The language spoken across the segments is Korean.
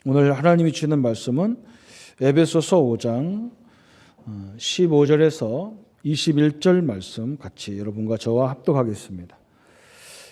오늘 하나님이 주시는 말씀은 에베소서 5장 15절에서 21절 말씀 같이 여러분과 저와 합독하겠습니다.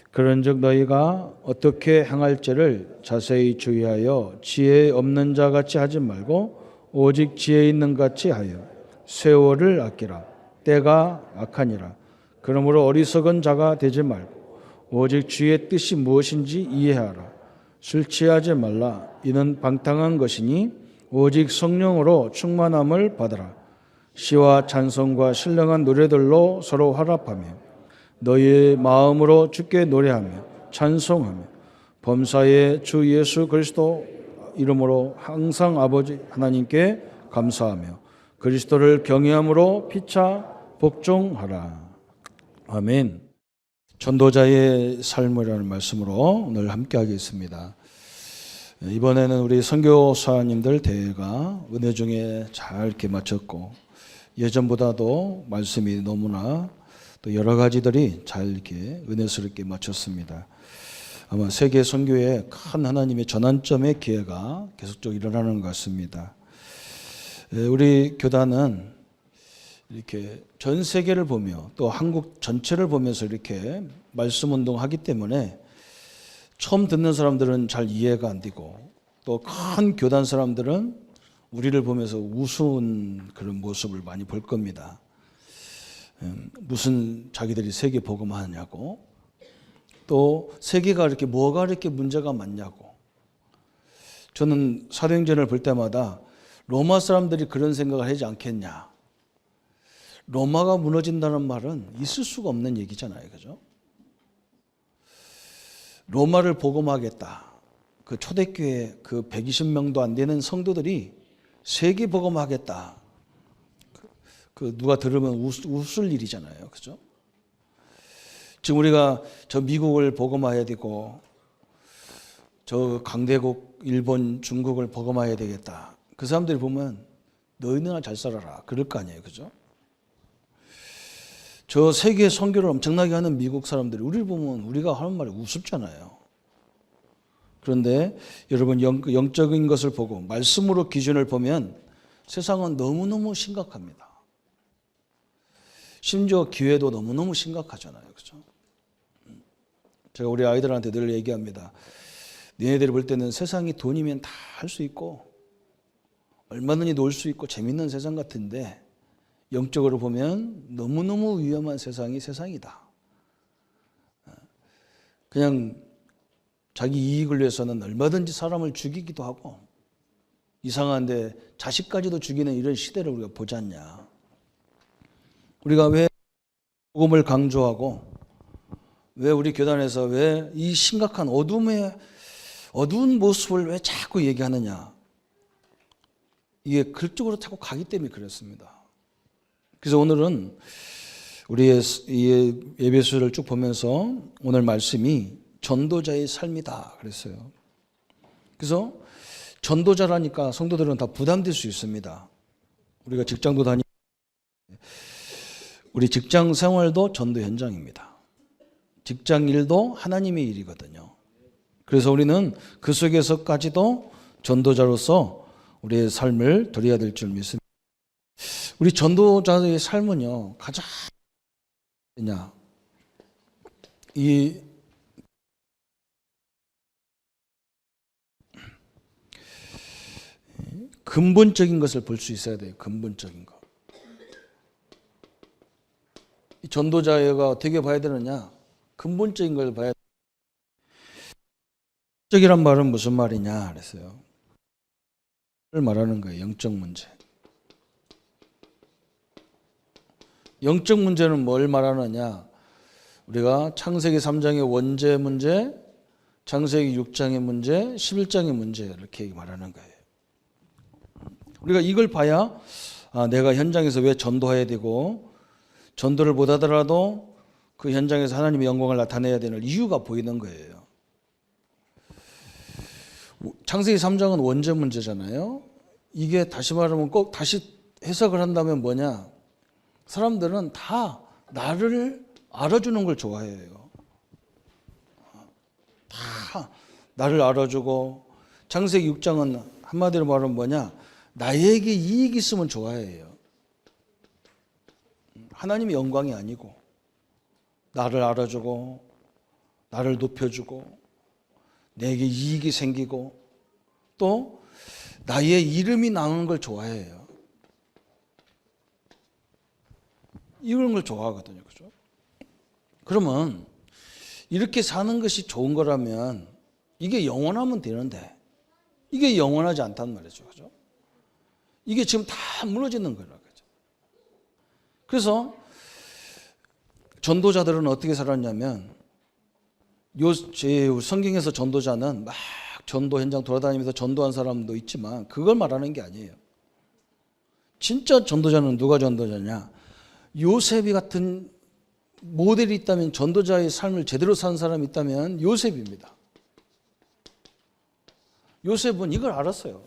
그런즉 너희가 어떻게 행할지를 자세히 주의하여 지혜 없는 자 같이 하지 말고 오직 지혜 있는 같이 하여 세월을 아끼라. 때가 악하니라. 그러므로 어리석은 자가 되지 말고 오직 주의 뜻이 무엇인지 이해하라. 술 취하지 말라. 이는 방탕한 것이니 오직 성령으로 충만함을 받으라. 시와 찬송과 신령한 노래들로 서로 화답하며 너희의 마음으로 주께 노래하며 찬송하며 범사의 주 예수 그리스도 이름으로 항상 아버지 하나님께 감사하며 그리스도를 경외함으로 피차 복종하라. 아멘. 전도자의 삶이라는 말씀으로 오늘 함께 하겠습니다. 이번에는 우리 선교사님들 대회가 은혜 중에 잘 이렇게 마쳤고 예전보다도 말씀이 너무나 또 여러 가지들이 잘 이렇게 은혜스럽게 마쳤습니다. 아마 세계 선교의 큰 하나님의 전환점의 기회가 계속적으로 일어나는 것 같습니다. 우리 교단은 이렇게 전 세계를 보며 또 한국 전체를 보면서 이렇게 말씀 운동하기 때문에 처음 듣는 사람들은 잘 이해가 안 되고 또 큰 교단 사람들은 우리를 보면서 우스운 그런 모습을 많이 볼 겁니다. 무슨 자기들이 세계 복음하냐고 또 세계가 이렇게 뭐가 이렇게 문제가 많냐고. 저는 사도행전을 볼 때마다 로마 사람들이 그런 생각을 하지 않겠냐. 로마가 무너진다는 말은 있을 수가 없는 얘기잖아요. 그죠? 로마를 복음하겠다. 그 초대교회 그 120명도 안 되는 성도들이 세계 복음하겠다. 그 누가 들으면 웃을 일이잖아요. 그죠? 지금 우리가 저 미국을 복음해야 되고 저 강대국 일본 중국을 복음해야 되겠다. 그 사람들이 보면 너희는 잘 살아라. 그럴 거 아니에요. 그죠? 저 세계 선교를 엄청나게 하는 미국 사람들이 우리를 보면 우리가 하는 말이 우습잖아요. 그런데 여러분 영적인 것을 보고 말씀으로 기준을 보면 세상은 너무너무 심각합니다. 심지어 기회도 너무너무 심각하잖아요. 그렇죠? 제가 우리 아이들한테 늘 얘기합니다. 너희들이 볼 때는 세상이 돈이면 다 할 수 있고 얼마든지 놀 수 있고 재밌는 세상 같은데 영적으로 보면 너무너무 위험한 세상이 세상이다. 그냥 자기 이익을 위해서는 얼마든지 사람을 죽이기도 하고 이상한데 자식까지도 죽이는 이런 시대를 우리가 보지 않냐. 우리가 왜 복음을 강조하고 왜 우리 교단에서 왜 이 심각한 어두운 모습을 왜 자꾸 얘기하느냐. 이게 그쪽으로 자꾸 가기 때문에 그렇습니다. 그래서 오늘은 우리의 에베소서를 쭉 보면서 오늘 말씀이 전도자의 삶이다 그랬어요. 그래서 전도자라니까 성도들은 다 부담될 수 있습니다. 우리가 직장도 다니고 우리 직장 생활도 전도 현장입니다. 직장 일도 하나님의 일이거든요. 그래서 우리는 그 속에서까지도 전도자로서 우리의 삶을 드려야 될 줄 믿습니다. 우리 전도자의 삶은요, 가장 이 근본적인 것을 볼 수 있어야 돼요. 근본적인 것. 이 전도자가 어떻게 봐야 되느냐? 근본적인 걸 봐야 돼요. 영적이란 말은 무슨 말이냐 그랬어요. 를 말하는 거예요. 영적 문제. 영적 문제는 뭘 말하느냐? 우리가 창세기 3장의 원죄 문제, 창세기 6장의 문제, 11장의 문제 이렇게 말하는 거예요. 우리가 이걸 봐야 내가 현장에서 왜 전도해야 되고 전도를 못하더라도 그 현장에서 하나님의 영광을 나타내야 되는 이유가 보이는 거예요. 창세기 3장은 원죄 문제잖아요. 이게 다시 말하면 꼭 다시 해석을 한다면 뭐냐? 사람들은 다 나를 알아주는 걸 좋아해요. 다 나를 알아주고 창세기 6장은 한마디로 말하면 뭐냐? 나에게 이익이 있으면 좋아해요. 하나님의 영광이 아니고 나를 알아주고 나를 높여주고 내게 이익이 생기고 또 나의 이름이 나오는 걸 좋아해요. 이런 걸 좋아하거든요. 그죠? 그러면 이렇게 사는 것이 좋은 거라면 이게 영원하면 되는데 이게 영원하지 않단 말이죠. 그죠? 이게 지금 다 무너지는 거라. 그죠? 그래서 전도자들은 어떻게 살았냐면 성경에서 전도자는 막 전도 현장 돌아다니면서 전도한 사람도 있지만 그걸 말하는 게 아니에요. 진짜 전도자는 누가 전도자냐? 요셉이 같은 모델이 있다면, 전도자의 삶을 제대로 산 사람이 있다면 요셉입니다. 요셉은 이걸 알았어요.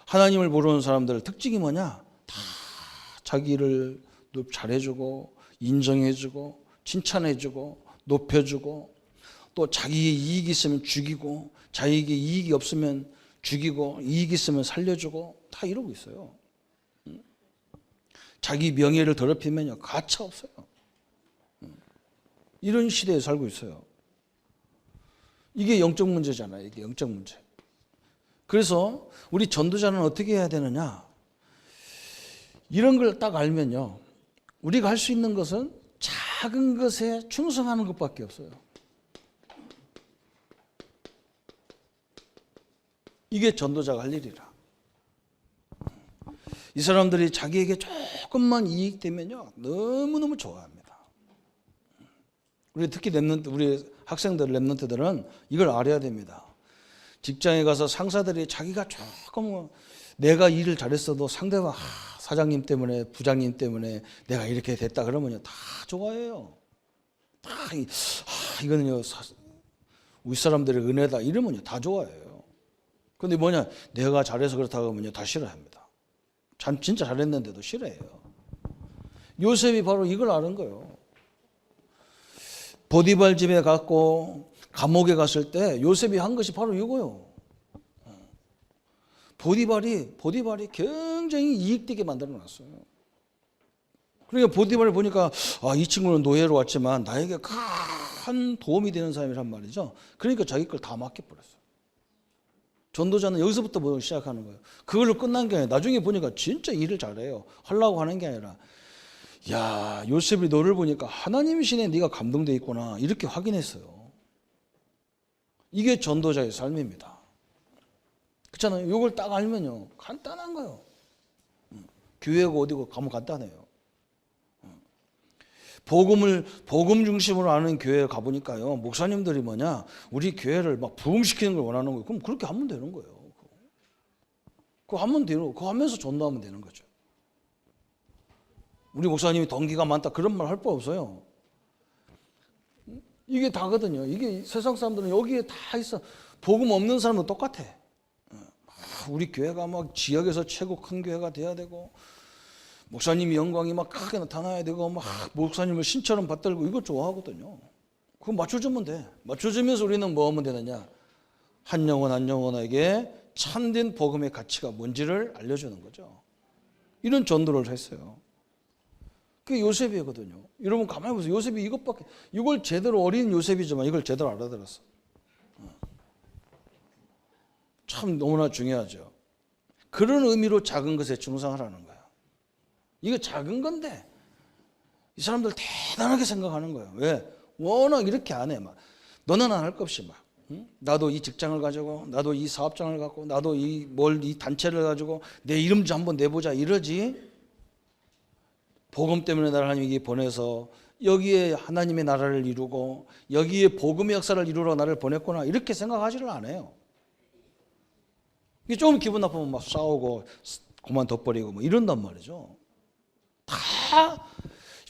하나님을 모르는 사람들 특징이 뭐냐? 다 자기를 잘해주고 인정해주고 칭찬해주고 높여주고 또 자기의 이익이 있으면 죽이고 자기에게 이익이 없으면 죽이고 이익이 있으면 살려주고 다 이러고 있어요. 자기 명예를 더럽히면요 가차 없어요. 이런 시대에 살고 있어요. 이게 영적 문제잖아요. 이게 영적 문제. 그래서 우리 전도자는 어떻게 해야 되느냐? 이런 걸 딱 알면요 우리가 할 수 있는 것은 작은 것에 충성하는 것밖에 없어요. 이게 전도자가 할 일이라. 이 사람들이 자기에게 조금만 이익되면요 너무너무 좋아합니다. 우리 특히 우리 학생들 랩런트들은 이걸 알아야 됩니다. 직장에 가서 상사들이 자기가 조금 내가 일을 잘했어도 상대방 사장님 때문에 부장님 때문에 내가 이렇게 됐다 그러면요 다 좋아해요. 다 이거는요 우리 사람들의 은혜다 이러면요 다 좋아해요. 근데 뭐냐 내가 잘해서 그렇다고 하면요 다 싫어합니다. 진짜 잘했는데도 싫어해요. 요셉이 바로 이걸 아는 거예요. 보디발 집에 갔고 감옥에 갔을 때 요셉이 한 것이 바로 이거예요. 보디발이 굉장히 이익되게 만들어 놨어요. 그러니까 보디발을 보니까 이 친구는 노예로 왔지만 나에게 큰 도움이 되는 사람이란 말이죠. 그러니까 자기 걸 다 맡겨버렸어요. 전도자는 여기서부터 시작하는 거예요. 그걸로 끝난 게 아니라 나중에 보니까 진짜 일을 잘해요. 하려고 하는 게 아니라 야 요셉이 너를 보니까 하나님이시네 네가 감동돼 있구나 이렇게 확인했어요. 이게 전도자의 삶입니다. 그렇잖아요. 이걸 딱 알면요 간단한 거예요. 교회가 어디고 가면 간단해요. 복음 중심으로 아는 교회에 가보니까요 목사님들이 뭐냐 우리 교회를 막 부흥시키는 걸 원하는 거예요. 그럼 그렇게 하면 되는 거예요. 그거 하면 되고 그거 하면서 전도하면 되는 거죠. 우리 목사님이 동기가 많다 그런 말 할 거 없어요. 이게 다거든요. 이게 세상 사람들은 여기에 다 있어. 복음 없는 사람도 똑같아. 우리 교회가 막 지역에서 최고 큰 교회가 돼야 되고 목사님이 영광이 막 크게 나타나야 되고 막 목사님을 신처럼 받들고 이거 좋아하거든요. 그거 맞춰주면 돼. 맞춰주면서 우리는 뭐 하면 되느냐? 한 영혼 한 영혼에게 참된 복음의 가치가 뭔지를 알려주는 거죠. 이런 전도를 했어요. 그게 요셉이거든요. 여러분 가만히 보세요. 요셉이 이걸 제대로 어린 요셉이지만 이걸 제대로 알아들었어. 참 너무나 중요하죠. 그런 의미로 작은 것에 충성하라는 거야. 이거 작은 건데 이 사람들 대단하게 생각하는 거예요. 왜? 워낙 이렇게 안 해. 막 너는 안 할 것 없이 막 나도 이 직장을 가지고 나도 이 사업장을 갖고 나도 이 단체를 가지고 내 이름 좀 한번 내보자 이러지. 복음 때문에 나를 하나님이 보내서 여기에 하나님의 나라를 이루고 여기에 복음의 역사를 이루러 나를 보냈구나 이렇게 생각하지를 않아요. 이게 조금 기분 나쁘면 막 싸우고 그만 둬버리고 뭐 이런단 말이죠. 다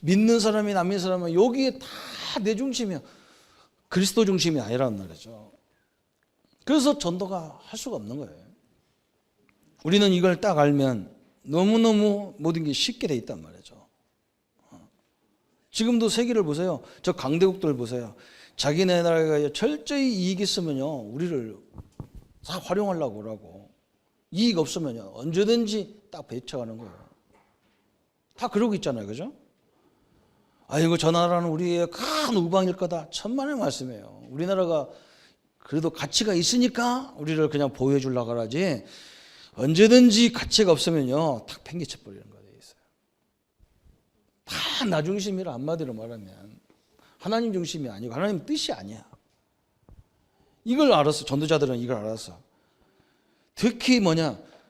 믿는 사람이 안 믿는 사람은 여기에 다 내 중심이야. 그리스도 중심이 아니란 말이죠. 그래서 전도가 할 수가 없는 거예요. 우리는 이걸 딱 알면 너무너무 모든 게 쉽게 돼 있단 말이죠. 지금도 세계를 보세요. 저 강대국들 보세요. 자기네 나라가 철저히 이익 있으면요 우리를 다 활용하려고 그러고, 이익 없으면요 언제든지 딱 배척하는 거예요. 다 그러고 있잖아요, 그죠? 아이고 저 나라는 우리의 큰 우방일 거다. 천만의 말씀이에요. 우리나라가 그래도 가치가 있으니까 우리를 그냥 보호해 주려고 하지, 언제든지 가치가 없으면요 탁 팽개쳐 버리는 거예요. 다 나 중심이라, 한마디로 말하면 하나님 중심이 아니고 하나님 뜻이 아니야. 이걸 알았어. 전도자들은 이걸 알았어. 특히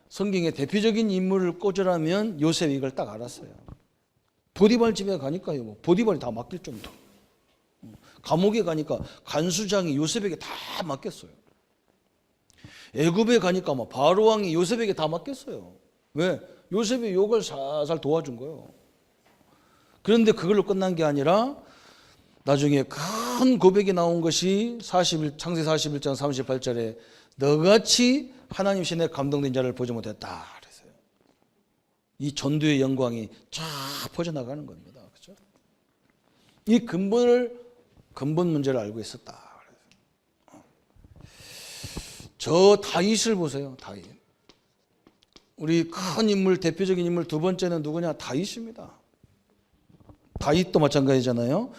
성경의 대표적인 인물을 꽂으라면 요셉이 이걸 딱 알았어요. 보디발 집에 가니까요, 뭐 보디발이 다 맡길 정도. 감옥에 가니까 간수장이 요셉에게 다 맡겼어요. 애굽에 가니까 바로 왕이 요셉에게 다 맡겼어요. 왜? 요셉이 욕을 살살 도와준 거예요. 그런데 그걸로 끝난 게 아니라 나중에 큰 고백이 나온 것이 창세 41장 38절에 너같이 하나님 신에 감동된 자를 보지 못했다 그랬어요. 이 전도의 영광이 쫙 퍼져나가는 겁니다. 그렇죠? 이 근본 문제를 알고 있었다. 저 다윗을 보세요. 다윗. 우리 큰 인물, 대표적인 인물 두 번째는 누구냐? 다윗입니다. 다윗도 마찬가지잖아요.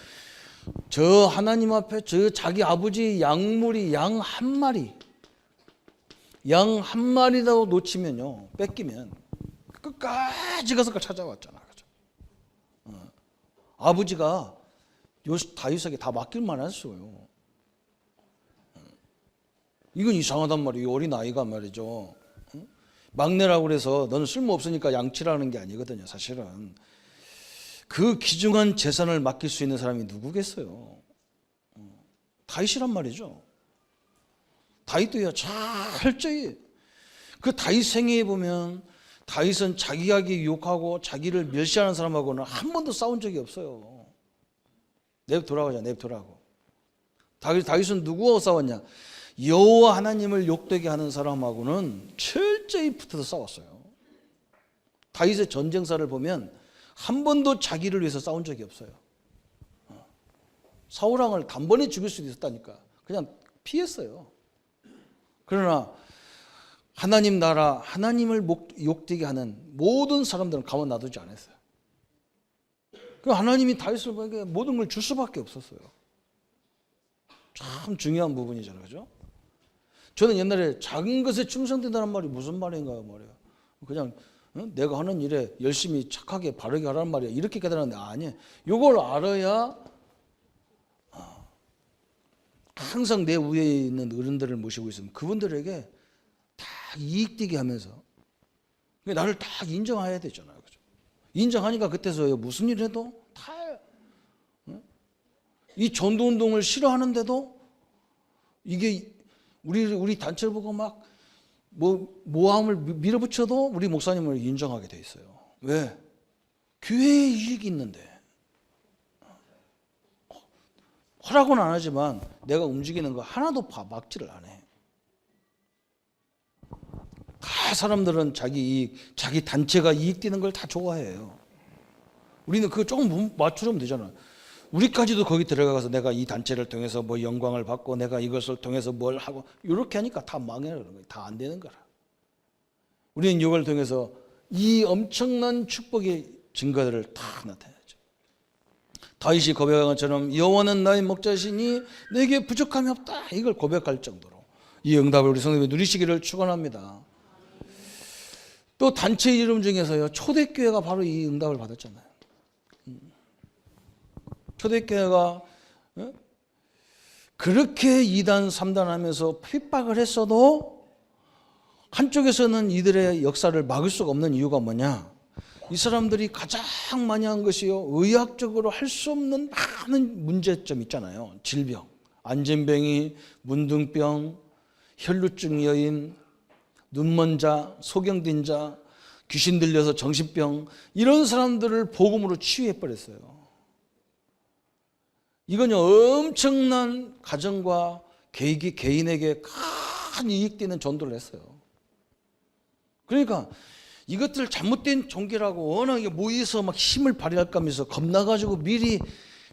저 하나님 앞에 저 자기 아버지 양물이 양 한 마리라도 놓치면요, 뺏기면 끝까지 가서 찾아왔잖아. 그죠? 아버지가 다윗에게 다 맡길 만했어요. 이건 이상하단 말이에요. 어린 아이가 말이죠. 막내라고 그래서 너는 쓸모없으니까 양치라는 게 아니거든요. 사실은 그 귀중한 재산을 맡길 수 있는 사람이 누구겠어요? 다윗이란 말이죠. 다윗도요 철저히 그 다윗 생애에 보면 다윗은 자기에게 유혹하고 자기를 멸시하는 사람하고는 한 번도 싸운 적이 없어요. 냅두라고. 다윗은 누구와 싸웠냐? 여호와 하나님을 욕되게 하는 사람하고는 철저히 붙어서 싸웠어요. 다윗의 전쟁사를 보면 한 번도 자기를 위해서 싸운 적이 없어요. 사울왕을 단번에 죽일 수도 있었다니까. 그냥 피했어요. 그러나 하나님 나라, 하나님을 욕되게 하는 모든 사람들은 가만 놔두지 않았어요. 그 하나님이 다윗에게 모든 걸 줄 수밖에 없었어요. 참 중요한 부분이잖아요, 그죠? 저는 옛날에 작은 것에 충성된다는 말이 무슨 말인가요, 말이에요. 그냥 내가 하는 일에 열심히 착하게 바르게 하라는 말이야, 이렇게 깨달았는데 아니에요. 이걸 알아야 항상 내 위에 있는 어른들을 모시고 있으면 그분들에게 다 이익되게 하면서 나를 딱 인정해야 되잖아요, 그죠? 인정하니까 그때서야 무슨 일 해도 다 이 전도운동을 싫어하는데도 이게 우리 단체를 보고 막 모함을 밀어붙여도 우리 목사님을 인정하게 돼 있어요. 왜? 교회에 이익이 있는데. 하라고는 안 하지만 내가 움직이는 거 하나도 막지를 안 해. 다 사람들은 자기 단체가 이익되는 걸 다 좋아해요. 우리는 그거 조금 맞추려면 되잖아. 우리까지도 거기 들어가서 내가 이 단체를 통해서 뭐 영광을 받고 내가 이것을 통해서 뭘 하고 이렇게 하니까 다 망해요. 다 안 되는 거라. 우리는 이걸 통해서 이 엄청난 축복의 증거들을 다 나타내죠. 다윗이 고백한 것처럼 여호와는 나의 목자시니 내게 부족함이 없다. 이걸 고백할 정도로 이 응답을 우리 성도님이 누리시기를 축원합니다. 또 단체 이름 중에서요, 초대교회가 바로 이 응답을 받았잖아요. 초대교회가 그렇게 2단 3단 하면서 핍박을 했어도 한쪽에서는 이들의 역사를 막을 수가 없는 이유가 뭐냐? 이 사람들이 가장 많이 한 것이요, 의학적으로 할 수 없는 많은 문제점 있잖아요. 질병, 안진병이, 문둥병, 혈루증 여인, 눈먼 자, 소경된 자, 귀신 들려서 정신병, 이런 사람들을 복음으로 치유해 버렸어요. 이건 엄청난 가정과 개인에게 큰 이익되는 전도를 했어요. 그러니까 이것들 잘못된 종교라고 워낙에 모여서 막 힘을 발휘할까 하면서 겁나가지고 미리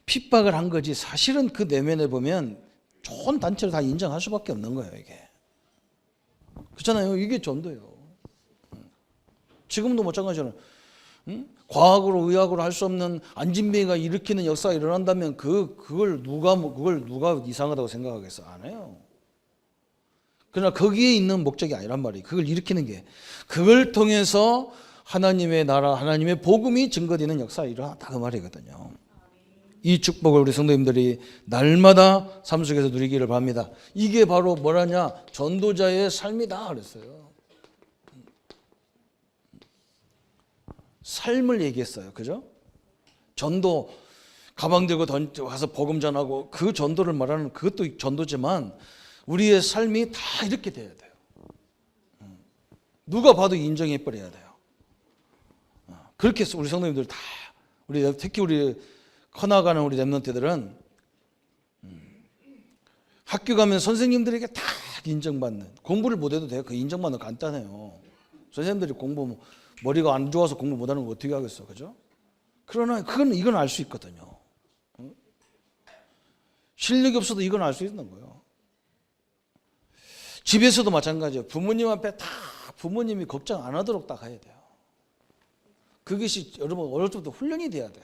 핍박을 한 거지 사실은 그 내면에 보면 좋은 단체로 다 인정할 수밖에 없는 거예요. 이게 그렇잖아요. 이게 전도예요. 지금도 마찬가지잖아요. 과학으로 의학으로 할 수 없는 안진뱅이가 일으키는 역사가 일어난다면 그걸 누가 이상하다고 생각하겠어? 안 해요. 그러나 거기에 있는 목적이 아니란 말이에요. 그걸 일으키는 게 그걸 통해서 하나님의 나라, 하나님의 복음이 증거되는 역사가 일어났다 그 말이거든요. 이 축복을 우리 성도님들이 날마다 삶 속에서 누리기를 바랍니다. 이게 바로 뭐라냐? 전도자의 삶이다 그랬어요. 삶을 얘기했어요. 그죠? 전도 가방 들고 가서 복음 전하고 그 전도를 말하는 그것도 전도지만 우리의 삶이 다 이렇게 돼야 돼요. 누가 봐도 인정해 버려야 돼요. 그렇게 해서 우리 성도님들 다 특히 우리 커나가는 우리 렘넌트들은 학교 가면 선생님들에게 다 인정받는 공부를 못해도 돼요. 그 인정받는 거 간단해요. 선생님들이 공부 머리가 안 좋아서 공부 못하는 거 어떻게 하겠어, 그죠? 그러나 이건 알 수 있거든요. 실력이 없어도 이건 알 수 있는 거예요. 집에서도 마찬가지예요. 부모님 앞에 다 부모님이 걱정 안 하도록 딱 해야 돼요. 그것이 여러분 어릴 때부터 훈련이 돼야 돼.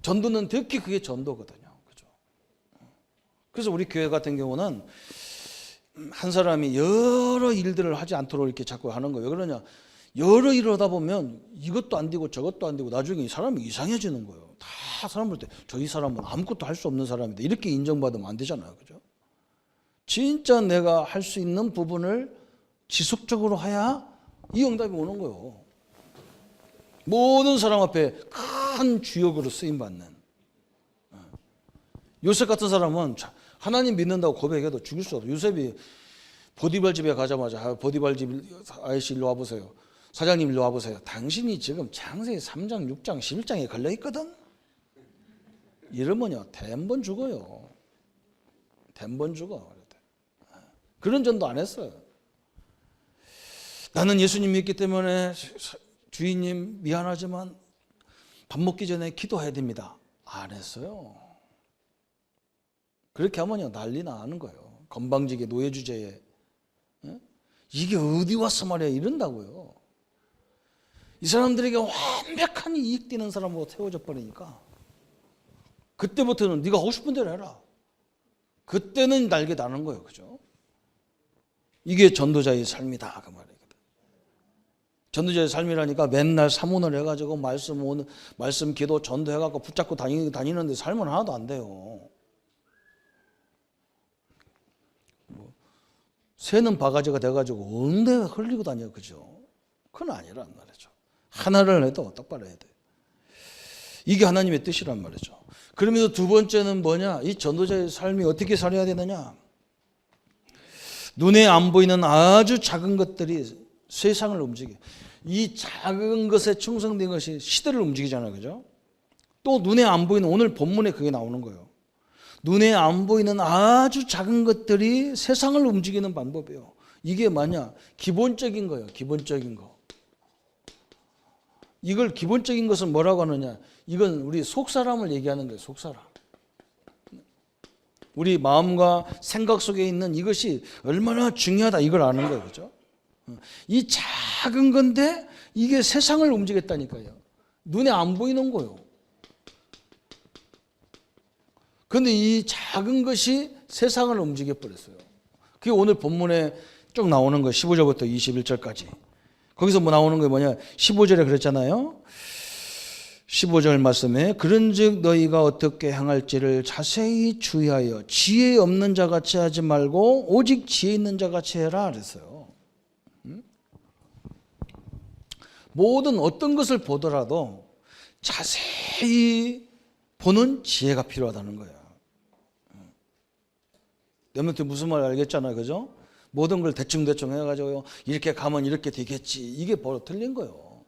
전도는 특히 그게 전도거든요. 그죠? 그래서 우리 교회 같은 경우는 한 사람이 여러 일들을 하지 않도록 이렇게 자꾸 하는 거예요. 왜 그러냐? 여러 일을 하다 보면 이것도 안 되고 저것도 안 되고 나중에 이 사람이 이상해지는 거예요. 다 사람 볼 때 저 이 사람은 아무것도 할 수 없는 사람이다. 이렇게 인정받으면 안 되잖아요. 그죠? 진짜 내가 할 수 있는 부분을 지속적으로 해야 이 응답이 오는 거예요. 모든 사람 앞에 큰 주역으로 쓰임받는. 요셉 같은 사람은 하나님 믿는다고 고백해도 죽일 수 없어요. 요셉이 보디발 집에 가자마자 보디발 집 아저씨 일로 와보세요. 사장님 일로 와보세요. 당신이 지금 창세기 3장, 6장, 11장에 걸려있거든. 이러면요 댄번 죽어요. 댄번 죽어. 그런 전도 안 했어요. 나는 예수님 믿기 때문에 주인님 미안하지만 밥 먹기 전에 기도해야 됩니다. 안 했어요. 그렇게 하면요 난리 나는 거예요. 건방지게 노예 주제에. 이게 어디 왔어 말이야 이런다고요. 이 사람들에게 완벽한 이익되는 사람으로 태워져 버리니까 그때부터는 네가 하고 싶은 대로 해라. 그때는 날개 나는 거예요. 그죠? 이게 전도자의 삶이다 그 말이거든. 전도자의 삶이라니까 맨날 사문을 해가지고 말씀 기도 전도해갖고 붙잡고 다니는데 삶은 하나도 안 돼요. 새는 바가지가 돼가지고 언제 흘리고 다녀, 그죠? 그건 아니란 말이죠. 하나를 해도 똑바로 해야 돼. 이게 하나님의 뜻이란 말이죠. 그러면서 두 번째는 뭐냐? 이 전도자의 삶이 어떻게 살아야 되느냐? 눈에 안 보이는 아주 작은 것들이 세상을 움직여. 이 작은 것에 충성된 것이 시대를 움직이잖아요, 그죠? 또 눈에 안 보이는 오늘 본문에 그게 나오는 거예요. 눈에 안 보이는 아주 작은 것들이 세상을 움직이는 방법이에요. 이게 뭐냐? 기본적인 거예요. 기본적인 거. 이걸 기본적인 것은 뭐라고 하느냐? 이건 우리 속사람을 얘기하는 거예요. 속사람. 우리 마음과 생각 속에 있는 이것이 얼마나 중요하다 이걸 아는 거예요. 그죠? 이 작은 건데 이게 세상을 움직였다니까요. 눈에 안 보이는 거예요. 그런데 이 작은 것이 세상을 움직여버렸어요. 그게 오늘 본문에 쭉 나오는 거예요. 15절부터 21절까지. 거기서 뭐 나오는 게 뭐냐. 15절에 그랬잖아요. 15절 말씀에 그런즉 너희가 어떻게 행할지를 자세히 주의하여 지혜 없는 자같이 하지 말고 오직 지혜 있는 자같이 해라 그랬어요. 모든 어떤 것을 보더라도 자세히 보는 지혜가 필요하다는 거예요. 여러분들 무슨 말 알겠잖아요, 그죠? 모든 걸 대충대충 해가지고 이렇게 가면 이렇게 되겠지. 이게 바로 틀린 거예요.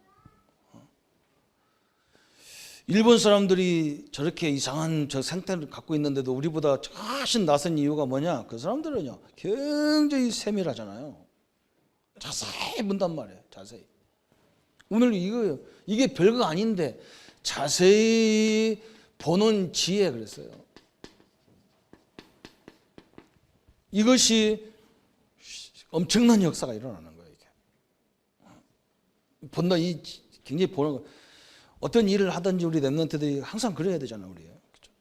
일본 사람들이 저렇게 이상한 저 생태를 갖고 있는데도 우리보다 훨씬 낫은 이유가 뭐냐? 그 사람들은요 굉장히 세밀하잖아요. 자세히 본단 말이에요. 자세히. 오늘 이게 별거 아닌데 자세히 보는 지혜 그랬어요. 이것이 엄청난 역사가 일어나는 거예요. 이게. 본다 이 굉장히 보는 거. 어떤 일을 하든지 우리 렘넌트들이 항상 그래야 되잖아 우리. 그렇죠?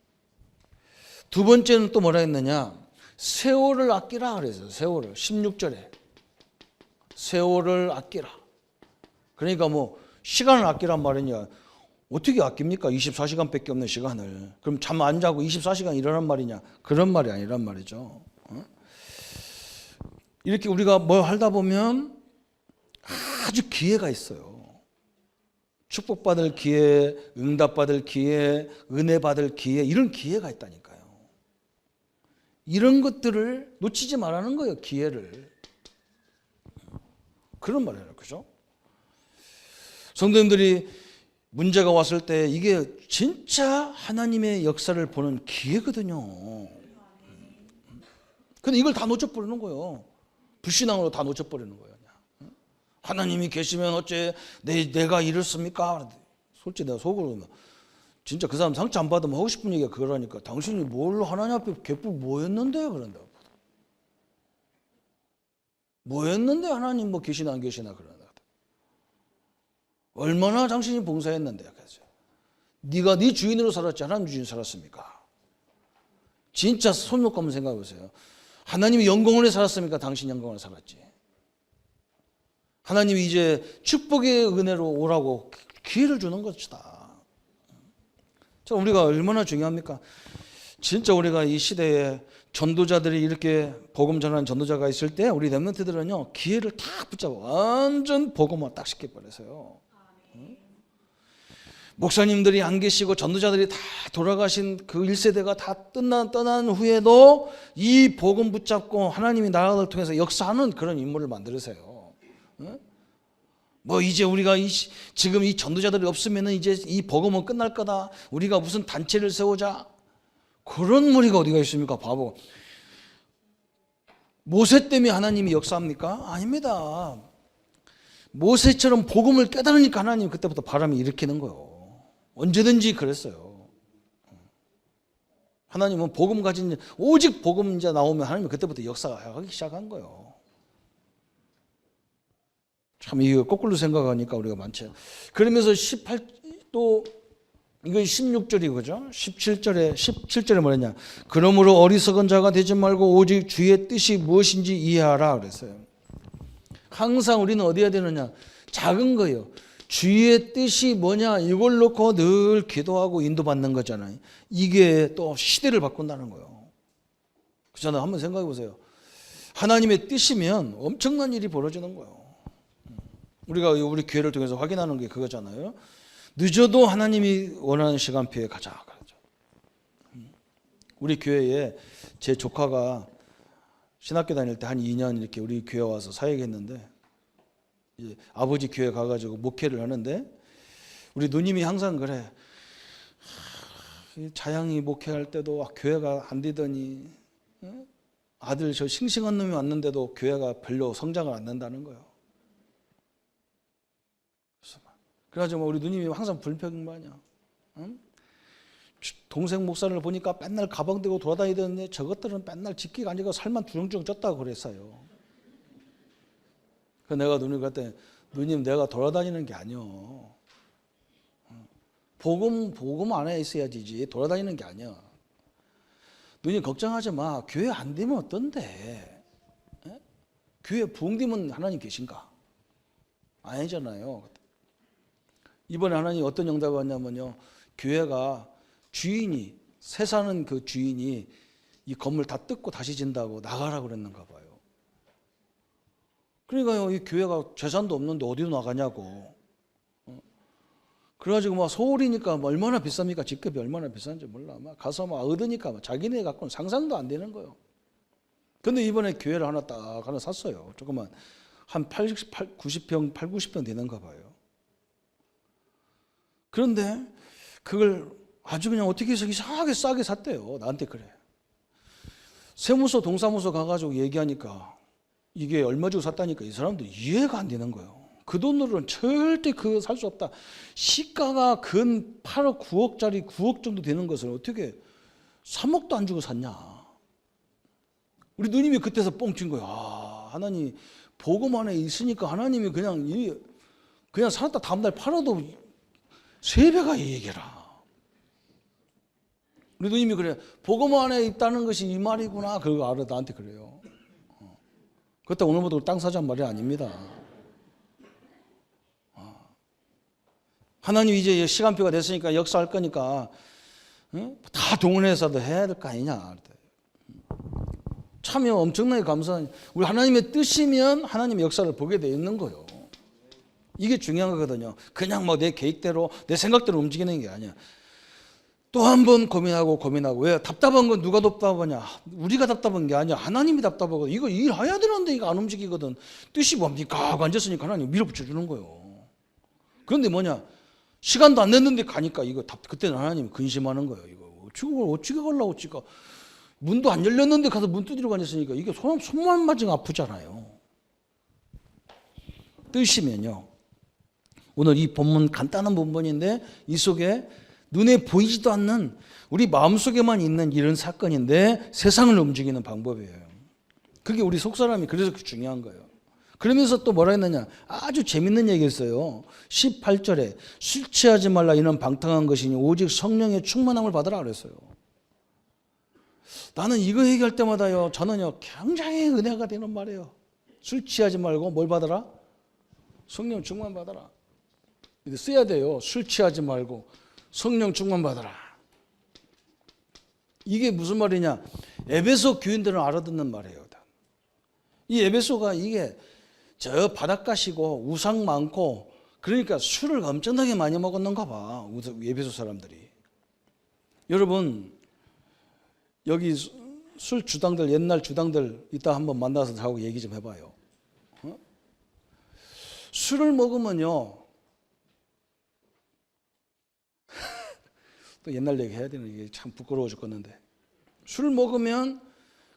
두 번째는 또 뭐라 했느냐? 세월을 아끼라 그랬어요. 세월을 16절에 세월을 아끼라. 그러니까 뭐 시간을 아끼란 말이냐? 어떻게 아낍니까? 24시간밖에 없는 시간을. 그럼 잠 안 자고 24시간 일어난 말이냐? 그런 말이 아니란 말이죠. 이렇게 우리가 뭐 하다 보면 아주 기회가 있어요. 축복받을 기회, 응답받을 기회, 은혜 받을 기회, 이런 기회가 있다니까요. 이런 것들을 놓치지 말라는 거예요. 기회를. 그런 말이에요. 그죠? 성도님들이 문제가 왔을 때 이게 진짜 하나님의 역사를 보는 기회거든요. 근데 이걸 다 놓쳐버리는 거예요. 불신앙으로 다 놓쳐버리는 거예요. 하나님이 계시면 어째 내가 이렇습니까? 솔직히 내가 속으로 진짜 그 사람 상처 안 받으면 하고 싶은 얘기가 그거라니까. 당신이 뭘로 하나님 앞에 개뿔 뭐 했는데? 그런다. 뭐 했는데 하나님 뭐 계시나 안 계시나 그런다. 얼마나 당신이 봉사했는데. 그래서 네가 네 주인으로 살았지 하나님 주인 살았습니까? 진짜 손 놓고 한번 생각해 보세요. 하나님이 영광으로 살았습니까? 당신 영광으로 살았지. 하나님이 이제 축복의 은혜로 오라고 기회를 주는 것이다. 자, 우리가 얼마나 중요합니까? 진짜 우리가 이 시대에 전도자들이 이렇게 복음 전하는 전도자가 있을 때 우리 렘넌트들은요 기회를 딱 붙잡아 완전 복음화 딱 시켜버려서요. 목사님들이 안 계시고 전도자들이 다 돌아가신 그 1세대가 다 떠난 후에도 이 복음 붙잡고 하나님이 나라를 통해서 역사하는 그런 인물을 만들으세요. 뭐 이제 우리가 지금 이 전도자들이 없으면 이제 이 복음은 끝날 거다. 우리가 무슨 단체를 세우자. 그런 무리가 어디가 있습니까? 바보. 모세 때문에 하나님이 역사합니까? 아닙니다. 모세처럼 복음을 깨달으니까 하나님 그때부터 바람이 일으키는 거예요. 언제든지 그랬어요. 하나님은 복음 가진 오직 복음 이제 나오면 하나님 그때부터 역사하기 시작한 거예요. 참 이거 거꾸로 생각하니까 우리가 많죠. 그러면서 18또 이거 16절이 그죠? 17절에 뭐랬냐? 그러므로 어리석은 자가 되지 말고 오직 주의 뜻이 무엇인지 이해하라 그랬어요. 항상 우리는 어디 해야 되느냐? 작은 거예요. 주의 뜻이 뭐냐? 이걸 놓고 늘 기도하고 인도받는 거잖아요. 이게 또 시대를 바꾼다는 거예요. 그렇잖아요. 한번 생각해 보세요. 하나님의 뜻이면 엄청난 일이 벌어지는 거예요. 우리가 우리 교회를 통해서 확인하는 게 그거잖아요. 늦어도 하나님이 원하는 시간표에 가자. 우리 교회에 제 조카가 신학교 다닐 때 한 2년 이렇게 우리 교회 와서 사역했는데 아버지 교회 가가지고 목회를 하는데 우리 누님이 항상 그래. 자양이 목회할 때도 교회가 안 되더니 아들 저 싱싱한 놈이 왔는데도 교회가 별로 성장을 안 낸다는 거예요. 그래가지고 우리 누님이 항상 불평만이야. 동생 목사를 보니까 맨날 가방 들고 돌아다니던데 저것들은 맨날 집기가 아니고 살만 주렁주렁 쪘다고 그랬어요. 그래서 내가 누님 그때 누님 내가 돌아다니는 게 아니요. 복음 안에 있어야지 돌아다니는 게 아니야. 누님 걱정하지 마. 교회 안 되면 어떤데? 에? 교회 부흥되면 하나님 계신가? 아니잖아요. 이번에 하나님 어떤 영답이 왔냐면요. 교회가 주인이 새 사는 그 주인이 이 건물 다 뜯고 다시 진다고 나가라 그랬는가 봐요. 그러니까요. 이 교회가 재산도 없는데 어디로 나가냐고. 그래가지고 막 서울이니까 얼마나 비쌉니까? 집값이 얼마나 비싼지 몰라. 막 가서 막 얻으니까 자기네 갖고는 상상도 안 되는 거예요. 근데 이번에 교회를 하나 샀어요. 조금만 한 90평 되는가 봐요. 그런데 그걸 아주 그냥 어떻게 해서 이상하게 싸게 샀대요. 나한테 그래. 세무서 동사무소 가가지고 얘기하니까 이게 얼마 주고 샀다니까 이 사람들 이해가 안 되는 거예요. 그 돈으로는 절대 그거 살 수 없다. 시가가 근 8억, 9억짜리 9억 정도 되는 것을 어떻게 3억도 안 주고 샀냐. 우리 누님이 그때서 뻥친 거야. 하나님 복음 안에 있으니까 하나님이 그냥 살았다 다음날 팔아도 3배가 이익이라. 우리 누님이 그래. 복음 안에 있다는 것이 이 말이구나. 그거 알아. 나한테 그래요. 그때 오늘부터 땅 사자는 말이 아닙니다. 하나님 이제 시간표가 됐으니까 역사할 거니까 다 동원해서도 해야 될 거 아니냐. 참여 엄청나게 감사한. 우리 하나님의 뜻이면 하나님의 역사를 보게 돼 있는 거예요. 이게 중요한 거거든요. 그냥 뭐 내 계획대로 내 생각대로 움직이는 게 아니야. 또 한 번 고민하고 왜 답답한 건 누가 답답하냐? 우리가 답답한 게 아니야. 하나님이 답답하거든. 이거 일해야 되는데 이거 안 움직이거든. 뜻이 뭡니까? 하고 앉았으니까 하나님 밀어붙여 주는 거예요. 그런데 뭐냐? 시간도 안 됐는데 가니까 이거 그때는 하나님이 근심하는 거예요. 이거 어찌게 가려고 어찌가 문도 안 열렸는데 가서 문 두드리고 앉았으니까 이게 손만 맞으면 아프잖아요. 뜻이면요. 오늘 이 본문 간단한 본문인데 이 속에 눈에 보이지도 않는 우리 마음속에만 있는 이런 사건인데 세상을 움직이는 방법이에요. 그게 우리 속사람이 그래서 중요한 거예요. 그러면서 또 뭐라 했느냐. 아주 재밌는 얘기였어요. 18절에 술 취하지 말라 이는 방탕한 것이니 오직 성령의 충만함을 받으라 그랬어요. 나는 이거 얘기할 때마다요. 저는요. 굉장히 은혜가 되는 말이에요. 술 취하지 말고 뭘 받아라? 성령 충만 받아라. 써야 돼요. 술 취하지 말고 성령 충만 받아라. 이게 무슨 말이냐? 에베소 교인들은 알아듣는 말이에요. 이 에베소가 이게 저 바닷가시고 우상 많고 그러니까 술을 엄청나게 많이 먹었는가 봐. 에베소 사람들이. 여러분 여기 술 주당들 옛날 주당들 이따 한번 만나서 하고 얘기 좀 해봐요. 술을 먹으면요. 또 옛날 얘기 해야 되는 게 참 부끄러워 죽겠는데 술을 먹으면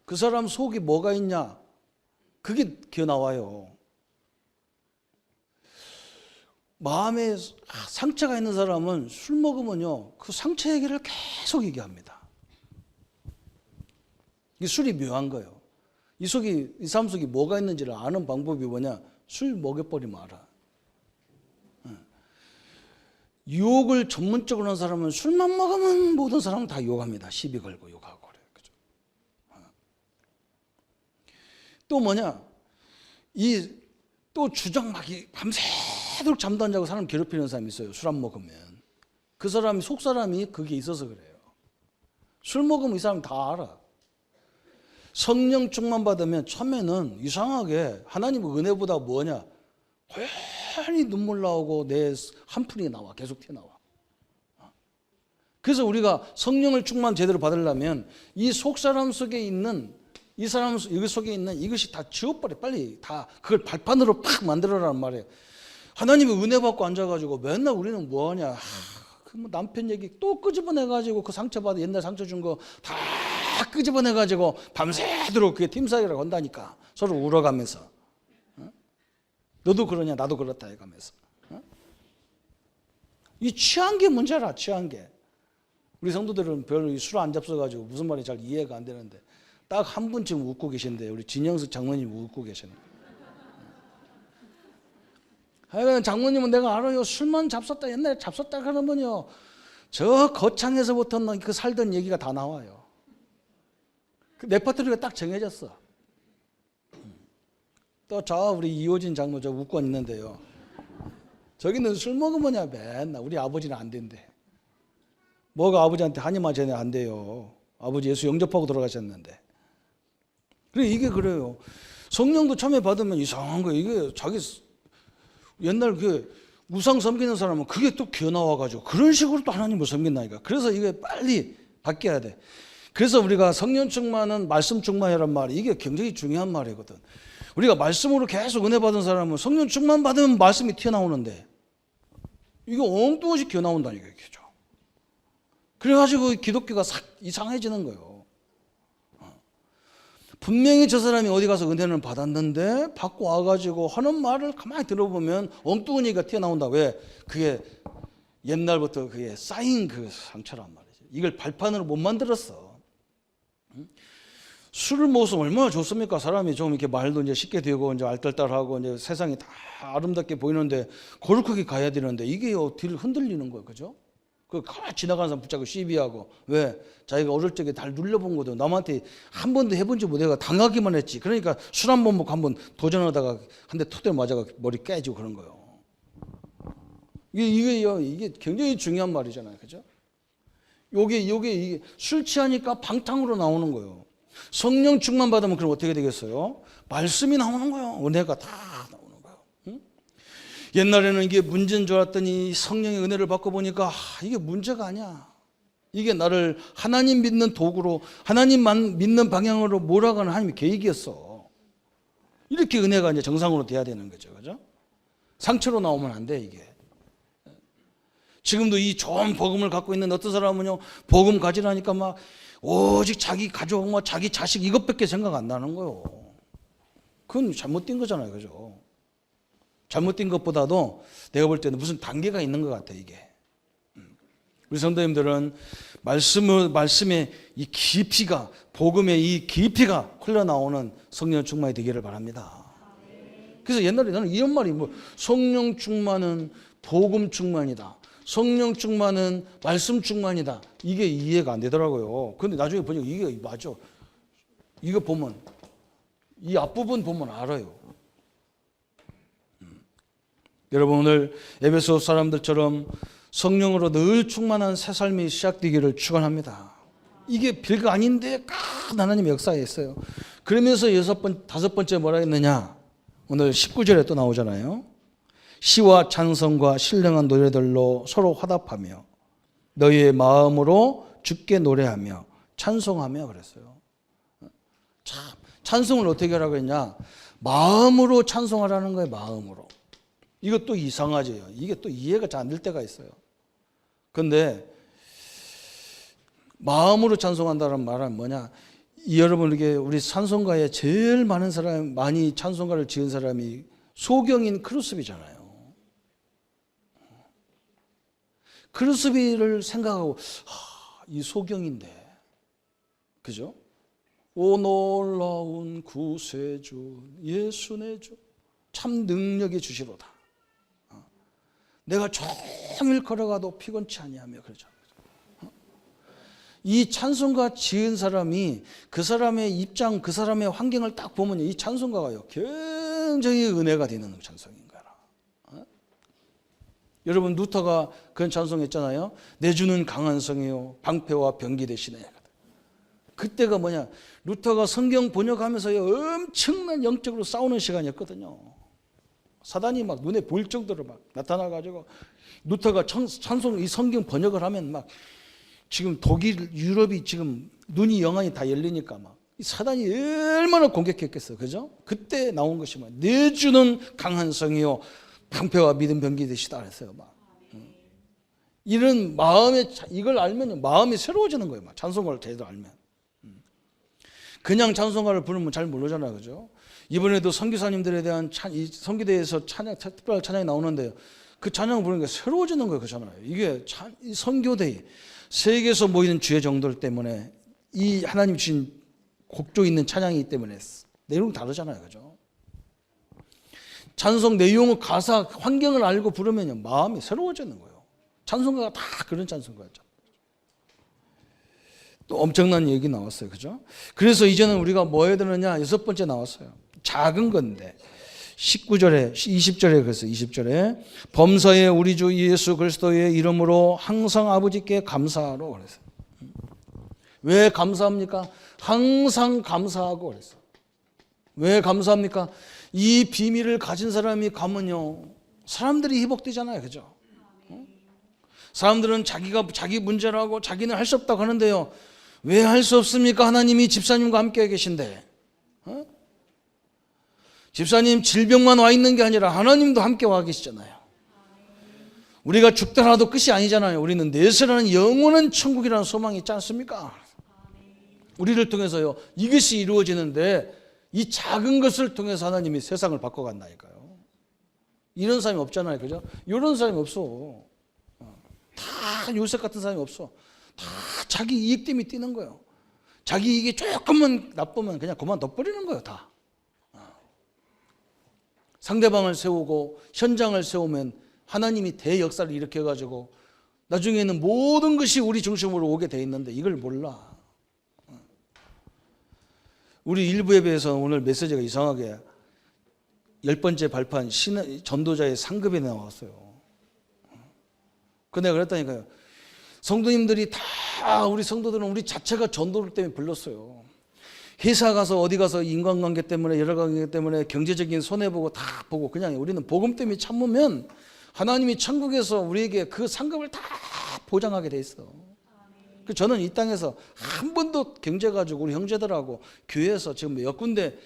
그 사람 속에 뭐가 있냐 그게 기어 나와요. 마음에 상처가 있는 사람은 술 먹으면요 그 상처 얘기를 계속 얘기합니다. 이 술이 묘한 거예요. 이 사람 속에 뭐가 있는지를 아는 방법이 뭐냐? 술 먹여버리면 알아. 유혹을 전문적으로 하는 사람은 술만 먹으면 모든 사람은 다 유혹합니다. 시비 걸고 유혹하고 그래요. 그죠? 또 뭐냐? 또 주장 막 밤새도록 잠도 안 자고 사람 괴롭히는 사람이 있어요. 술 안 먹으면. 그 사람이 속 사람이 그게 있어서 그래요. 술 먹으면 이 사람 다 알아. 성령 충만 받으면 처음에는 이상하게 하나님의 은혜보다 뭐냐? 고연히 눈물 나오고 내 한풀이 나와. 계속 튀어나와. 그래서 우리가 성령을 충만 제대로 받으려면 이 속사람 속에 있는 이 사람 여기 속에 있는 이것이 다 지워버려. 빨리 다 그걸 발판으로 팍 만들어라는 말이에요. 하나님의 은혜 받고 앉아가지고 맨날 우리는 뭐하냐. 그 남편 얘기 또 끄집어내가지고 그 상처받아 옛날 상처 준 거 다 끄집어내가지고 밤새도록 그게 팀사이라고 한다니까. 서로 울어가면서. 너도 그러냐 나도 그렇다 해가면서. 이 취한 게 문제라. 취한 게. 우리 성도들은 별로 술 안 잡숴가지고 무슨 말인지 잘 이해가 안 되는데 딱 한 분 지금 웃고 계신데 우리 진영석 장모님 웃고 계시네. 하여간 장모님은 내가 알아요. 술만 잡섰다 옛날에 잡섰다 그러면요 저 거창에서부터 그 살던 얘기가 다 나와요. 그 레퍼토리가 딱 정해졌어. 또 저 우리 이호진 장모 저 웃고 있는데요. 저기는 술 먹으면야 맨날 우리 아버지는 안 된대. 뭐가 아버지한테 한이만 전에 안 돼요. 아버지 예수 영접하고 돌아가셨는데. 그래 이게 그래요. 성령도 처음에 받으면 이상한 거예요. 이게 자기 옛날 그 우상 섬기는 사람은 그게 또 기어 나와가지고 그런 식으로 또 하나님을 섬긴다니까. 그래서 이게 빨리 바뀌어야 돼. 그래서 우리가 성령 충만은 말씀 충만이란 말이 이게 굉장히 중요한 말이거든. 우리가 말씀으로 계속 은혜 받은 사람은 성령 충만 받으면 말씀이 튀어나오는데 이게 엉뚱하게 기어 나온다니까. 그래가지고 기독교가 싹 이상해지는 거예요. 분명히 저 사람이 어디 가서 은혜를 받았는데 받고 와가지고 하는 말을 가만히 들어보면 엉뚱한 얘기가 튀어나온다. 왜? 그게 옛날부터 그게 쌓인 그 상처란 말이죠. 이걸 발판으로 못 만들었어. 술을 먹으면 얼마나 좋습니까? 사람이 좀 이렇게 말도 이제 쉽게 되고 이제 알딸딸하고 이제 세상이 다 아름답게 보이는데 거룩하게 가야 되는데 이게 뒤를 흔들리는 거예요, 그죠? 그 지나가는 사람 붙잡고 시비하고. 왜? 자기가 어릴 적에 잘 눌려본 것도 남한테 한 번도 해본지 못 내가 당하기만 했지. 그러니까 술 한 번 먹고 한 번 도전하다가 한 대 토대 맞아가 머리 깨지고 그런 거예요. 이게 굉장히 중요한 말이잖아요, 그죠? 이게 술 취하니까 방탕으로 나오는 거예요. 성령 충만 받으면 그럼 어떻게 되겠어요? 말씀이 나오는 거예요. 은혜가 다 나오는 거예요. 응? 옛날에는 이게 문제인 줄 알았더니 성령의 은혜를 받고 보니까 이게 문제가 아니야. 이게 나를 하나님 믿는 도구로 하나님만 믿는 방향으로 몰아가는 하나님의 계획이었어. 이렇게 은혜가 이제 정상으로 돼야 되는 거죠, 그죠? 상처로 나오면 안 돼 이게. 지금도 이 좋은 복음을 갖고 있는 어떤 사람은요, 복음 가지라니까 막 오직 자기 가족, 뭐 자기 자식 이것밖에 생각 안 나는 거예요. 그건 잘못된 거잖아요, 그죠? 잘못된 것보다도 내가 볼 때는 무슨 단계가 있는 것 같아 이게. 우리 성도님들은 말씀의 이 깊이가, 복음의 이 깊이가 흘러나오는 성령 충만이 되기를 바랍니다. 그래서 옛날에 나는 이런 말이 성령 충만은 복음 충만이다. 성령 충만은 말씀 충만이다. 이게 이해가 안 되더라고요. 근데 나중에 보니까 이게 맞아. 이거 보면, 이 앞부분 보면 알아요. 여러분 오늘 에베소 사람들처럼 성령으로 늘 충만한 새 삶이 시작되기를 축원합니다. 이게 별거 아닌데 큰 하나님의 역사에 있어요. 그러면서 다섯 번째 뭐라 했느냐? 오늘 19절에 또 나오잖아요. 시와 찬송과 신령한 노래들로 서로 화답하며 너희의 마음으로 주께 노래하며 찬송하며 그랬어요. 참 찬송을 어떻게 하라고 했냐? 마음으로 찬송하라는 거예요. 마음으로. 이것도 이상하죠. 이게 또 이해가 잘 안 될 때가 있어요. 그런데 마음으로 찬송한다는 말은 뭐냐? 여러분 이게 우리 찬송가에 제일 많은 사람, 많이 찬송가를 지은 사람이 소경인 크루스비잖아요. 크루스비를 생각하고 이 소경인데, 그죠? 오 놀라운 구세주 예수 내 주 참 능력의 주시로다. 내가 종일 걸어가도 피곤치 아니하며 그러죠. 이 찬송가 지은 사람이 그 사람의 입장, 그 사람의 환경을 딱 보면 이 찬송가가요 굉장히 은혜가 되는 찬송인 거야. 여러분 루터가 그런 찬송했잖아요. 내 주는 강한 성이요 방패와 병기 되시네. 그때가 뭐냐? 루터가 성경 번역하면서 엄청난 영적으로 싸우는 시간이었거든요. 사단이 막 눈에 보일 정도로 막 나타나가지고 루터가 찬송 이 성경 번역을 하면 막 지금 독일, 유럽이 지금 눈이 영안이 다 열리니까 막 사단이 얼마나 공격했겠어, 그죠? 그때 나온 것이 막 내 주는 강한 성이요 방패와 믿음 병기 되시다 그랬어요. 막 이런 마음에 이걸 알면 마음이 새로워지는 거예요. 막 찬송가를 제대로 알면. 그냥 찬송가를 부르면 잘 모르잖아요, 그죠? 이번에도 선교사님들에 대한 이 선교대에서 특별 찬양이 나오는데요. 그 찬양을 부르니까 새로워지는 거예요, 그잖아요. 이게 이 선교대 세계에서 모이는 주의 정도를 때문에 이 하나님 주신 곡조 있는 찬양이기 때문에 내용이 다르잖아요, 그죠? 찬송 내용의 가사 환경을 알고 부르면 마음이 새로워지는 거예요. 찬송가가 다 그런 찬송가였죠. 또 엄청난 얘기 나왔어요, 그죠? 그래서 이제는 우리가 뭐 해야 되느냐? 6번째 나왔어요. 작은 건데 19절에 20절에 그래서 20절에 범사에 우리 주 예수 그리스도의 이름으로 항상 아버지께 감사하러 그랬어요. 왜 감사합니까? 항상 감사하고 그랬어요. 왜 감사합니까? 이 비밀을 가진 사람이 가면요 사람들이 회복되잖아요, 그죠? 사람들은 자기 문제라고 자기는 할 수 없다고 하는데요, 왜 할 수 없습니까? 하나님이 집사님과 함께 계신데. 집사님 질병만 와 있는 게 아니라 하나님도 함께 와 계시잖아요. 우리가 죽더라도 끝이 아니잖아요. 우리는 내세라는 영원한 천국이라는 소망이 있지 않습니까? 우리를 통해서요. 이것이 이루어지는데 이 작은 것을 통해서 하나님이 세상을 바꿔간다니까요. 이런 사람이 없잖아요. 그죠? 이런 사람이 없어. 다 요셉 같은 사람이 없어. 다 자기 이익 때문에 뛰는 거예요. 자기 이익이 조금만 나쁘면 그냥 그만둬버리는 거예요. 다. 상대방을 세우고 현장을 세우면 하나님이 대역사를 일으켜가지고 나중에는 모든 것이 우리 중심으로 오게 돼 있는데 이걸 몰라. 우리 일부 예배에서 오늘 메시지가 이상하게 10번째 발판 전도자의 상급에 나왔어요. 근데 내가 그랬다니까요. 성도님들이 다 우리 성도들은 우리 자체가 전도를 때문에 불렀어요. 회사 가서 어디 가서 인간관계 때문에 여러 관계 때문에 경제적인 손해보고 다 보고 그냥 우리는 복음 때문에 참으면 하나님이 천국에서 우리에게 그 상급을 다 보장하게 돼 있어. 저는 이 땅에서 한 번도 경제 가지고 우리 형제들하고 교회에서 지금 몇 군데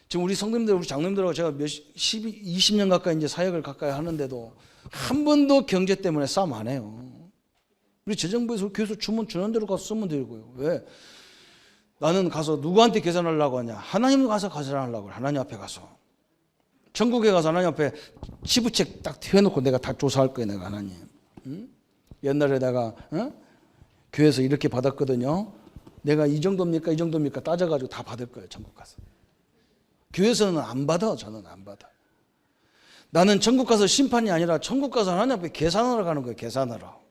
지금 우리 성도님들 우리 장로님들하고 제가 20년 가까이 이제 사역을 가까이 하는데도 한 번도 경제 때문에 싸움 안 해요. 우리 재정부에서 교회에서 주는 대로 가서 쓰면 되고요. 왜? 나는 가서 누구한테 계산하려고 하냐? 하나님 가서 계산하려고 그래. 하나님 앞에 가서. 천국에 가서 하나님 앞에 지부책 딱 튀어놓고 내가 다 조사할 거예요. 내가 하나님. 응? 옛날에 내가 교회에서 이렇게 받았거든요. 내가 이 정도입니까? 이 정도입니까? 따져가지고 다 받을 거예요. 천국 가서. 교회에서는 안 받아. 저는 안 받아. 나는 천국 가서 심판이 아니라 천국 가서 하나님 앞에 계산하러 가는 거예요. 계산하러.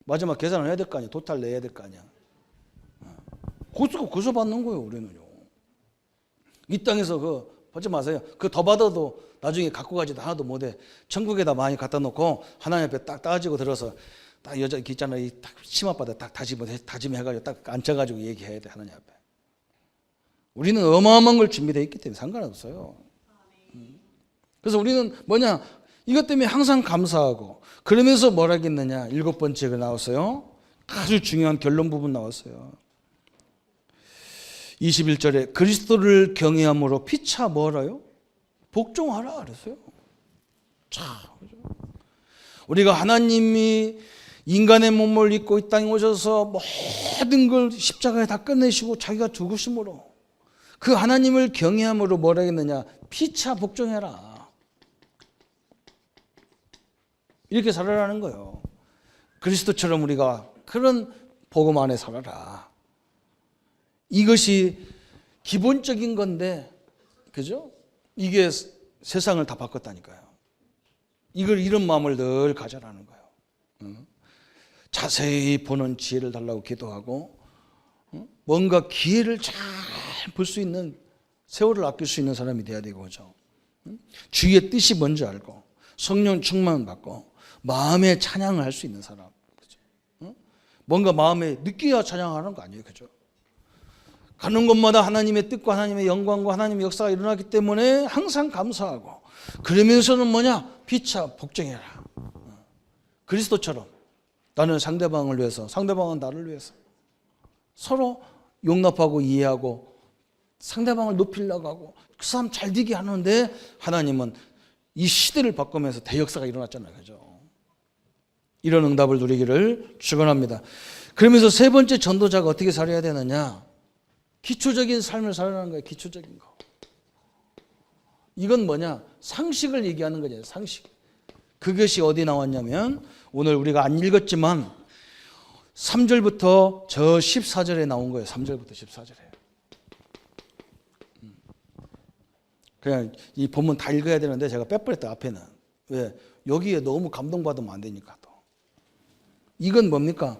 마지막 계산을 해야 될 거 아니야. 도탈 내야 될 거 아니야. 거기서 받는 거예요. 우리는요. 이 땅에서 받지 마세요. 더 받아도 나중에 갖고 가지도 하나도 못해. 천국에다 많이 갖다 놓고 하나님 앞에 딱 따지고 들어서 딱 여자 있잖아요. 딱 치맛바닥 딱 다짐해가지고 딱 앉혀가지고 얘기해야 돼. 하나님 앞에. 우리는 어마어마한 걸 준비되어 있기 때문에 상관없어요. 그래서 우리는 뭐냐? 이것 때문에 항상 감사하고 그러면서 뭘 하겠느냐? 7번째가 나왔어요. 아주 중요한 결론 부분 나왔어요. 21절에 그리스도를 경외함으로 피차 뭐라요? 복종하라 그랬어요. 자, 우리가 하나님이 인간의 몸을 입고 이 땅에 오셔서 모든 걸 십자가에 다 끝내시고 자기가 죽으심으로 그 하나님을 경외함으로 뭐라 했느냐? 피차 복종해라. 이렇게 살아라는 거예요. 그리스도처럼 우리가 그런 복음 안에 살아라. 이것이 기본적인 건데, 그죠? 이게 세상을 다 바꿨다니까요. 이런 마음을 늘 가져라는 거예요. 자세히 보는 지혜를 달라고 기도하고, 뭔가 기회를 잘 볼 수 있는, 세월을 아낄 수 있는 사람이 돼야 되고, 그죠? 주의 뜻이 뭔지 알고, 성령 충만 받고, 마음에 찬양을 할 수 있는 사람. 그죠? 뭔가 마음에 느끼야 찬양하는 거 아니에요. 그죠? 가는 곳마다 하나님의 뜻과 하나님의 영광과 하나님의 역사가 일어나기 때문에 항상 감사하고 그러면서는 뭐냐? 피차 복종해라. 그리스도처럼 나는 상대방을 위해서 상대방은 나를 위해서 서로 용납하고 이해하고 상대방을 높이려고 하고 그 사람 잘 되게 하는데 하나님은 이 시대를 바꾸면서 대역사가 일어났잖아요. 그죠? 이런 응답을 누리기를 축원합니다. 그러면서 세 번째 전도자가 어떻게 살아야 되느냐? 기초적인 삶을 살아가는 거예요. 기초적인 거. 이건 뭐냐? 상식을 얘기하는 거죠. 상식. 그것이 어디 나왔냐면 오늘 우리가 안 읽었지만 3절부터 저 14절에 나온 거예요. 3절부터 14절에. 그냥 이 본문 다 읽어야 되는데 제가 빼버렸다 앞에는. 왜? 여기에 너무 감동받으면 안 되니까 또. 이건 뭡니까?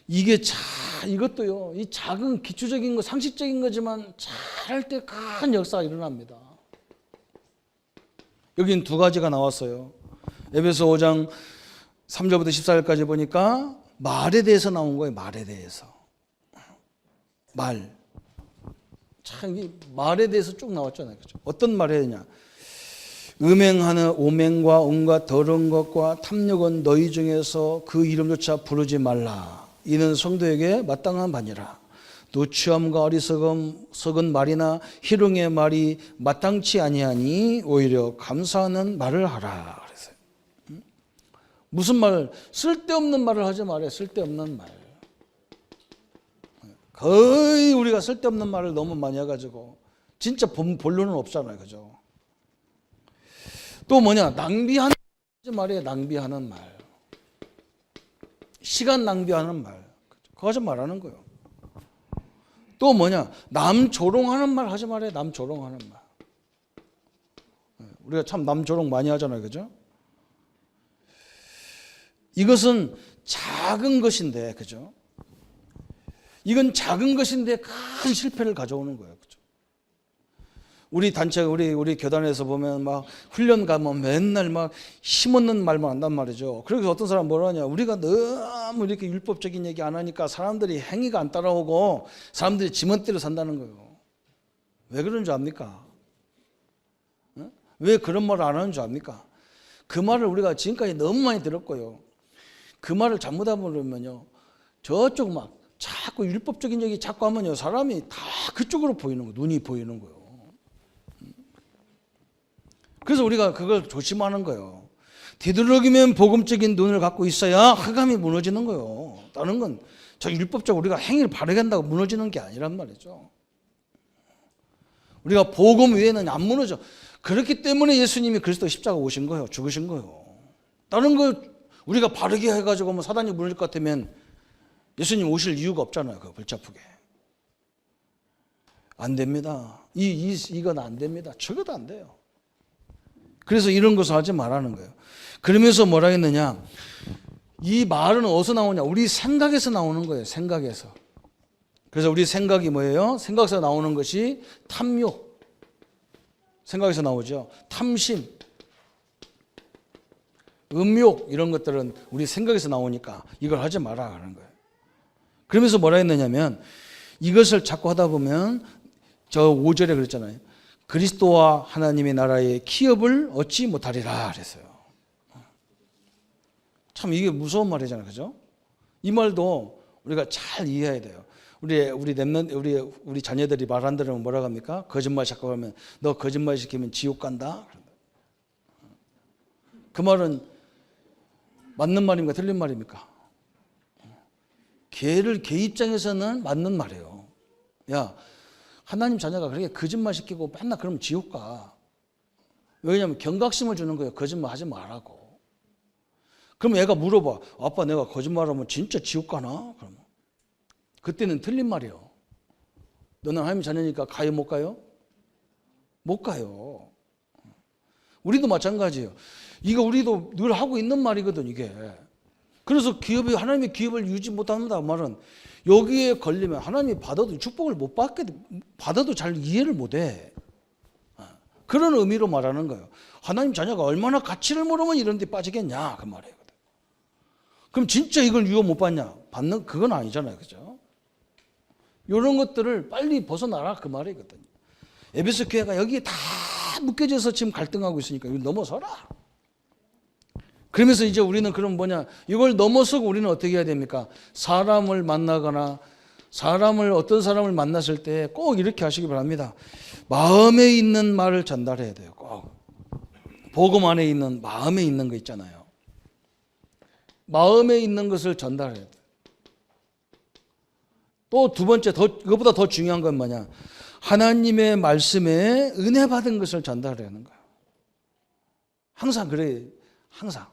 이것도요, 이 작은 기초적인 거, 상식적인 거지만 잘할 때 큰 역사가 일어납니다. 여긴 두 가지가 나왔어요. 에베소 5장 3절부터 14절까지 보니까 말에 대해서 나온 거예요. 말에 대해서. 말. 참, 이 말에 대해서 쭉 나왔잖아요. 그렇죠? 어떤 말을 해야 되냐. 음행하는 오맹과 온갖 더러운 것과 탐욕은 너희 중에서 그 이름조차 부르지 말라. 이는 성도에게 마땅한 바니라. 누추함과 어리석음, 썩은 말이나 희롱의 말이 마땅치 아니하니 오히려 감사하는 말을 하라. 그랬어요. 무슨 말? 쓸데없는 말을 하지 말아요. 쓸데없는 말. 거의 우리가 쓸데없는 말을 너무 많이 해가지고 진짜 본론은 없잖아요. 그죠? 또 뭐냐? 낭비하는 말이에요. 낭비하는 말. 시간 낭비하는 말. 그거 하지 말라는 거예요. 또 뭐냐? 남 조롱하는 말 하지 말아요. 남 조롱하는 말. 우리가 참 남 조롱 많이 하잖아요. 그죠? 이것은 작은 것인데, 그죠? 이건 작은 것인데 큰 실패를 가져오는 거예요. 그죠? 우리 단체, 우리 교단에서 보면 막 훈련 가면 맨날 막 힘없는 말만 한단 말이죠. 그래서 어떤 사람 뭐라 하냐. 우리가 너무 이렇게 율법적인 얘기 안 하니까 사람들이 행위가 안 따라오고 사람들이 지멋대로 산다는 거예요. 왜 그런 줄 압니까? 왜 그런 말을 안 하는 줄 압니까? 그 말을 우리가 지금까지 너무 많이 들었고요. 그 말을 잘못하면 그러면요. 저쪽 막 자꾸 율법적인 얘기 자꾸 하면요. 사람이 다 그쪽으로 보이는 거예요. 눈이 보이는 거예요. 그래서 우리가 그걸 조심하는 거예요. 되도록이면 복음적인 눈을 갖고 있어야 흑암이 무너지는 거예요. 다른 건 저 율법적으로 우리가 행위를 바르게 한다고 무너지는 게 아니란 말이죠. 우리가 복음 외에는 안 무너져. 그렇기 때문에 예수님이 그리스도 십자가 오신 거예요. 죽으신 거예요. 다른 거 우리가 바르게 해가지고 뭐 사단이 무너질 것 같으면 예수님 오실 이유가 없잖아요. 그 골치 아프게. 안 됩니다. 이건 안 됩니다. 적어도 안 돼요. 그래서 이런 것을 하지 말라는 거예요. 그러면서 뭐라 했느냐. 이 말은 어디서 나오냐. 우리 생각에서 나오는 거예요. 생각에서. 그래서 우리 생각이 뭐예요? 생각에서 나오는 것이 탐욕. 생각에서 나오죠. 탐심. 음욕 이런 것들은 우리 생각에서 나오니까 이걸 하지 마라 하는 거예요. 그러면서 뭐라 했느냐면 이것을 자꾸 하다 보면 저 5절에 그랬잖아요. 그리스도와 하나님의 나라의 기업을 얻지 못하리라 그랬어요. 참 이게 무서운 말이잖아요. 그죠? 이 말도 우리가 잘 이해해야 돼요. 우리 자녀들이 말 안 들으면 뭐라고 합니까? 거짓말 자꾸 하면 너 거짓말 시키면 지옥 간다. 그 말은 맞는 말입니까? 틀린 말입니까? 걔 입장에서는 맞는 말이에요. 야, 하나님 자녀가 그렇게 거짓말 시키고 맨날 그러면 지옥 가. 왜냐하면 경각심을 주는 거예요. 거짓말 하지 말라고. 그럼 애가 물어봐. 아빠 내가 거짓말하면 진짜 지옥 가나? 그러면 그때는 틀린 말이에요. 너는 하나님 자녀니까 가요 못 가요? 못 가요. 우리도 마찬가지예요. 이거 우리도 늘 하고 있는 말이거든 이게. 그래서 하나님의 기업을 유지 못한다 말은 여기에 걸리면 하나님이 받아도 축복을 못 받게 받아도 잘 이해를 못해. 그런 의미로 말하는 거예요. 하나님 자녀가 얼마나 가치를 모르면 이런 데 빠지겠냐 그 말이에요. 그럼 진짜 이걸 유업 못 받냐? 받는 그건 아니잖아요. 그죠? 이런 것들을 빨리 벗어나라 그 말이거든요. 에베소 교회가 여기에 다 묶여져서 지금 갈등하고 있으니까 이걸 넘어서라. 그러면서 이제 우리는 그럼 뭐냐? 이걸 넘어서고 우리는 어떻게 해야 됩니까? 사람을 만나거나 어떤 사람을 만났을 때 꼭 이렇게 하시기 바랍니다. 마음에 있는 말을 전달해야 돼요. 꼭. 복음 안에 있는 마음에 있는 거 있잖아요. 마음에 있는 것을 전달해야 돼요. 또 두 번째 그것보다 더 중요한 건 뭐냐? 하나님의 말씀에 은혜 받은 것을 전달하는 거예요. 항상 그래. 항상.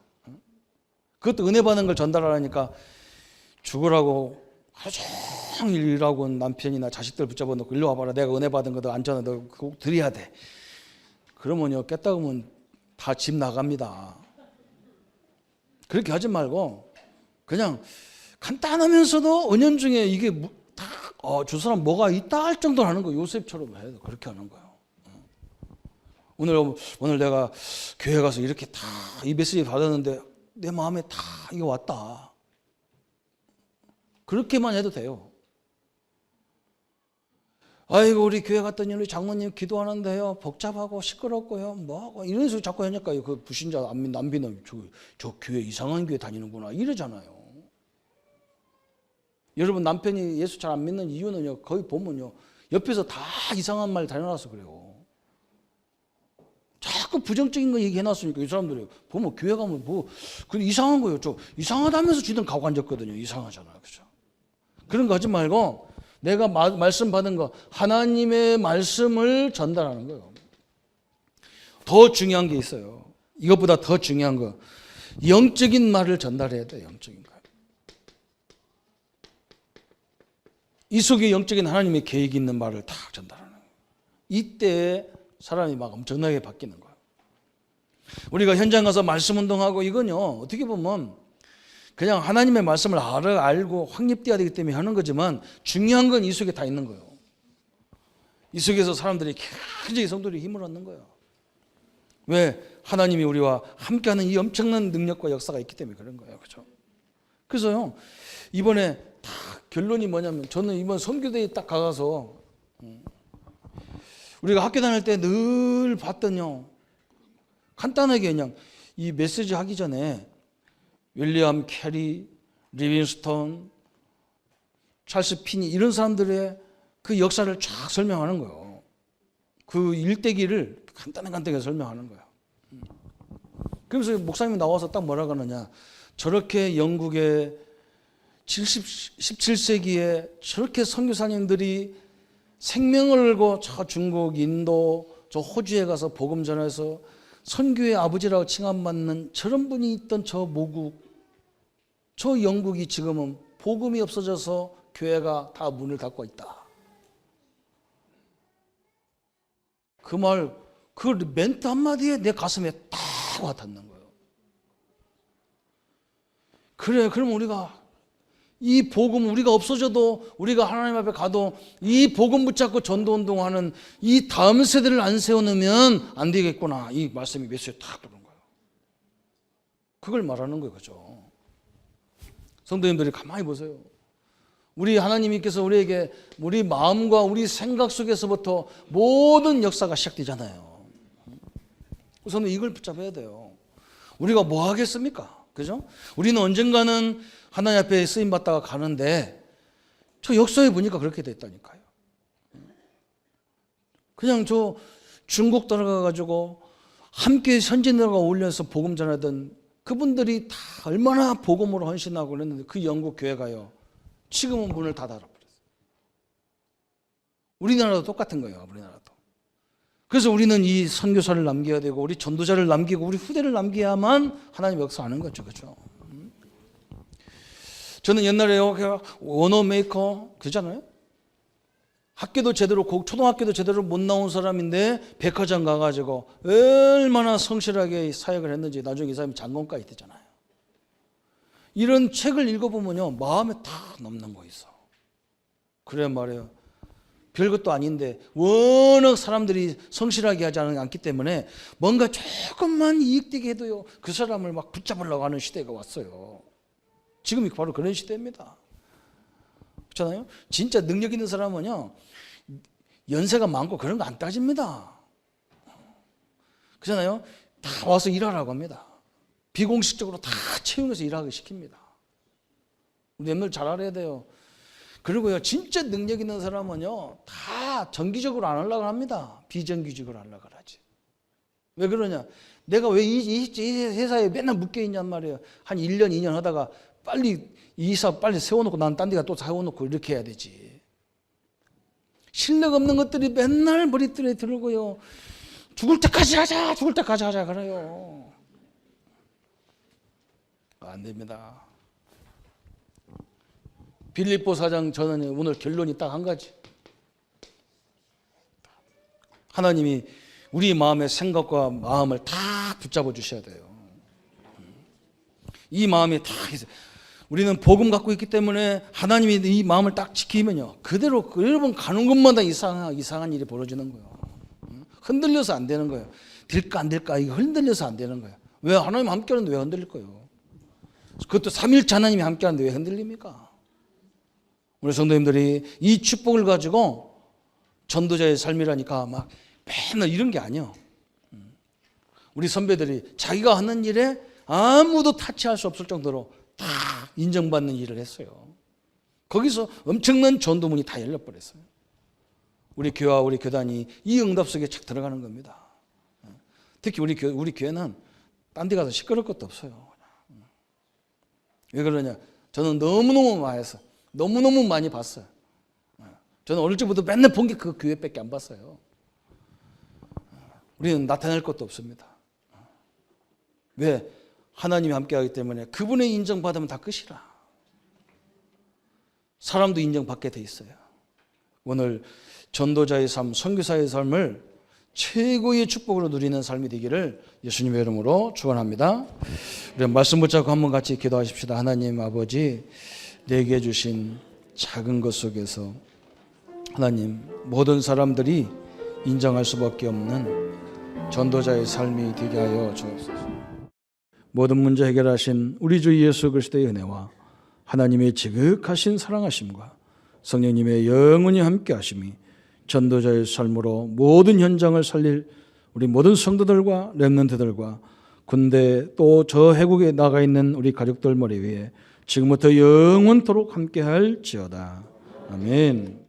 그것도 은혜 받는 걸 전달하려니까 죽으라고 하루 종일 일하고 남편이나 자식들 붙잡아 놓고 일로 와봐라. 내가 은혜 받은 거도 안전하 너 꼭 드려야 돼. 그러면요 깼다고면 다 집 나갑니다. 그렇게 하지 말고 그냥 간단하면서도 은연중에 이게 저 사람 뭐가 있다 할 정도로 하는 거. 요셉처럼 해도 그렇게 하는 거예요. 오늘 내가 교회 가서 이렇게 다 이 메시지 받았는데 내 마음에 다 이거 왔다. 그렇게만 해도 돼요. 아이고 우리 교회 갔더니 우리 장모님 기도하는데요 복잡하고 시끄럽고요 뭐하고 이런 식으로 자꾸 하니까 그 불신자 남비는 저 교회 이상한 교회 다니는구나 이러잖아요. 여러분 남편이 예수 잘 안 믿는 이유는요 거의 보면요 옆에서 다 이상한 말 다녀놔서 그래요. 자꾸 부정적인 거 얘기해놨으니까 이 사람들이 보면 교회 가면 근데 이상한 거예요. 좀 이상하다면서 지들 가고 앉았거든요. 이상하잖아요. 그죠? 그런 거 하지 말고 내가 말씀 받은 거, 하나님의 말씀을 전달하는 거예요. 더 중요한 게 있어요. 이것보다 더 중요한 거, 영적인 말을 전달해야 돼요. 영적인 거. 이 속에 영적인 하나님의 계획이 있는 말을 다 전달하는 거예요. 이때 사람이 막 엄청나게 바뀌는 거예요. 우리가 현장 가서 말씀 운동하고 이건요, 어떻게 보면 그냥 하나님의 말씀을 알고 확립돼야 되기 때문에 하는 거지만 중요한 건 이 속에 다 있는 거예요. 이 속에서 사람들이 굉장히 성도들이 힘을 얻는 거예요. 왜? 하나님이 우리와 함께하는 이 엄청난 능력과 역사가 있기 때문에 그런 거예요. 그렇죠? 그래서요, 이번에 다 결론이 뭐냐면, 저는 이번 선교대에 딱 가서 우리가 학교 다닐 때 늘 봤더니요, 간단하게 그냥 이 메시지 하기 전에 윌리엄 캐리, 리빙스턴, 찰스 피니 이런 사람들의 그 역사를 쫙 설명하는 거예요. 그 일대기를 간단하게 설명하는 거예요. 그러면서 목사님이 나와서 딱 뭐라고 하느냐, 저렇게 영국의 17세기에 저렇게 선교사님들이 생명을 걸고 저 중국, 인도, 저 호주에 가서 복음 전해서 선교의 아버지라고 칭함받는 저런 분이 있던 저 모국, 저 영국이 지금은 복음이 없어져서 교회가 다 문을 닫고 있다. 그 말, 그 멘트 한마디에 내 가슴에 딱 와닿는 거예요. 그래, 그럼 우리가 이 복음, 우리가 없어져도, 우리가 하나님 앞에 가도 이 복음 붙잡고 전도운동하는 이 다음 세대를 안 세워놓으면 안 되겠구나. 이 말씀이 메시지에 딱 들어온 거예요. 그걸 말하는 거예요. 그죠? 성도님들이 가만히 보세요. 우리 하나님께서 우리에게 우리 마음과 우리 생각 속에서부터 모든 역사가 시작되잖아요. 우선은 이걸 붙잡아야 돼요. 우리가 뭐 하겠습니까? 그죠? 우리는 언젠가는 하나님 앞에 쓰임받다가 가는데, 저 역사에 보니까 그렇게 됐다니까요. 그냥 저 중국 들어가가지고 함께 선진들과 어울려서 복음 전하던 그분들이 다 얼마나 복음으로 헌신하고 그랬는데, 그 영국 교회가요, 지금은 문을 다 닫아버렸어요. 우리나라도 똑같은 거예요. 우리나라도. 그래서 우리는 이 선교사를 남겨야 되고, 우리 전도자를 남기고, 우리 후대를 남겨야만 하나님 역사하는 거죠. 그렇죠? 저는 옛날에 원어 메이커 그잖아요. 학교도 제대로, 초등학교도 제대로 못 나온 사람인데 백화점 가가지고 얼마나 성실하게 사역을 했는지 나중에 이 사람이 장관까지 됐잖아요. 이런 책을 읽어보면요, 마음에 다 남는 거 있어. 그래 말이에요. 별것도 아닌데 워낙 사람들이 성실하게 하지 않기 때문에 뭔가 조금만 이익되게 해도요, 그 사람을 막 붙잡으려고 하는 시대가 왔어요. 지금이 바로 그런 시대입니다. 그렇잖아요? 진짜 능력 있는 사람은요, 연세가 많고 그런 거 안 따집니다. 그렇잖아요? 다 와서 일하라고 합니다. 비공식적으로 다 채용해서 일하게 시킵니다. 우리 멤버들 잘 알아야 돼요. 그리고요, 진짜 능력 있는 사람은요, 다 정기적으로 안 하려고 합니다. 비정기적으로 하려고 하지. 왜 그러냐? 내가 왜 이 회사에 맨날 묶여 있냔 말이에요. 한 1년, 2년 하다가 빨리 이 회사 빨리 세워놓고 난 딴 데가 또 세워놓고 이렇게 해야 되지. 실력 없는 것들이 맨날 머리띠에 들고요, 죽을 때까지 하자, 죽을 때까지 하자 그래요. 안 됩니다. 빌립보 4장, 저는 오늘 결론이 딱 한 가지. 하나님이 우리 마음의 생각과 마음을 다 붙잡아 주셔야 돼요. 이 마음이 다 있어요. 우리는 복음 갖고 있기 때문에 하나님이 이 마음을 딱 지키면요, 그대로 여러분 가는 곳마다 이상한 일이 벌어지는 거예요. 흔들려서 안 되는 거예요. 될까 안 될까, 이거 흔들려서 안 되는 거예요. 왜? 하나님 함께 하는데 왜 흔들릴 거예요? 그것도 삼일째 하나님이 함께 하는데 왜 흔들립니까? 우리 성도님들이 이 축복을 가지고 전도자의 삶이라니까 막 맨날 이런 게 아니에요. 우리 선배들이 자기가 하는 일에 아무도 타치할 수 없을 정도로 다 인정받는 일을 했어요. 거기서 엄청난 전도문이 다 열려버렸어요. 우리 교회와 우리 교단이 이 응답 속에 착 들어가는 겁니다. 특히 우리 교회는 딴 데 가서 시끄러울 것도 없어요. 왜 그러냐? 저는 너무너무 많이 했어요. 너무너무 많이 봤어요. 저는 어릴 적부터 맨날 본 게 그 교회밖에 안 봤어요. 우리는 나타낼 것도 없습니다. 왜? 하나님이 함께하기 때문에 그분의 인정받으면 다 끝이라. 사람도 인정받게 돼 있어요. 오늘 전도자의 삶, 선교사의 삶을 최고의 축복으로 누리는 삶이 되기를 예수님의 이름으로 축원합니다. 우리 말씀 붙잡고 한번 같이 기도하십시다. 하나님 아버지, 내게 주신 작은 것 속에서 하나님 모든 사람들이 인정할 수밖에 없는 전도자의 삶이 되게 하여 주옵소서. 모든 문제 해결하신 우리 주 예수 그리스도의 은혜와 하나님의 지극하신 사랑하심과 성령님의 영원히 함께 하심이 전도자의 삶으로 모든 현장을 살릴 우리 모든 성도들과 렘넌트들과 군대 또 저 해국에 나가 있는 우리 가족들 머리 위에 지금부터 영원토록 함께 할지어다. 아멘.